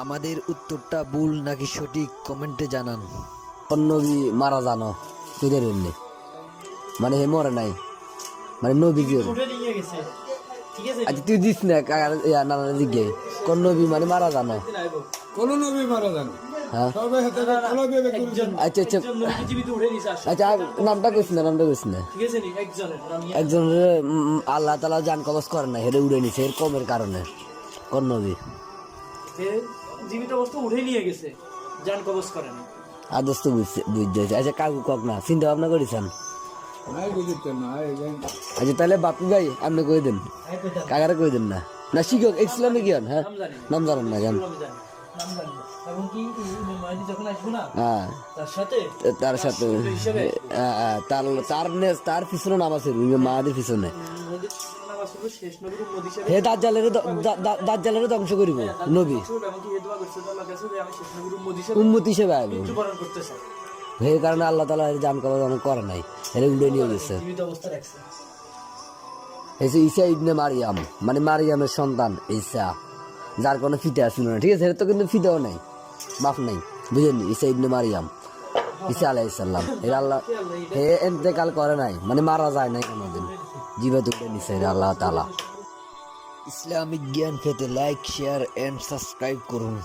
আমাদের উত্তরটা ভুল নাকি সঠিক কমেন্টে জানান। নবী মারা জানো তোদের এমনি মানে হে মরে নাই মানে নবী কি আচ্ছা তুই দিস না নানা জিজ্ঞে কোন নবী মানে মারা জানো কোন নবী মারা জানো হ্যাঁ সবে হাতে কোলা বিয়ে করেছেন আচ্ছা আচ্ছা আচ্ছা নামটা কইস না একজনের আল্লাহ তাআলা জান কবজ করে না হেরে উড়ে নিছে এর কমের কারণে কোন নবী জীবিত অবস্থা উঠে নিয়ে গেছে, জান কবজ করে না। আদর্শ বুঝতে আচ্ছা কাকু কক না চিন্তা ভাবনা করেছেন নাই বুঝতে না আচ্ছা তাহলে বাপি ভাই আপনি কই দেন কাকারে কই দেন না না শিক্ষক ইসলামে জ্ঞান হ্যাঁ নাম জানেন না জান এবং কি ইমাম মাহদী যখন আসবে না হ্যাঁ তার সাথে হিসেবে তার পিছনে নাম আছে মাহাদের পিছনে নামাজ পড়বে শেষ নবীর উম্মত হিসেবে। হে দাজ্জালের ধ্বংস করিব নবী এবং কি হে দোয়া করছে আল্লাহর কাছে যে আমি শেষ নবীর উম্মত হিসেবে উম্মত হিসেবে আইব মৃত্যুবরণ করতে চাই। হে কারণে আল্লাহ তাআলা এর জান কবজ অনেক করে নাই এর উড়ে নিয়ে গেছে জীবিত অবস্থা রাখছে। এসে ঈসা ইবনে মারিয়াম মানে মারিয়ামের সন্তান ঈসা যার কোনো ফিতা ছিল না ঠিক আছে এর তো কিন্তু ফিতাও নাই বাপ নাই বুঝেন ঈসা ইবনে মারিয়াম ঈসা আলাইহিস সালাম এর আল্লাহ হে ইন্তেকাল করে নাই মানে মারা যায় নাই কোনোদিন জীবিত উঠে নিছে এর আল্লাহ তাআলা। ইসলামিক জ্ঞান পেতে লাইক শেয়ার এন্ড সাবস্ক্রাইব করুন।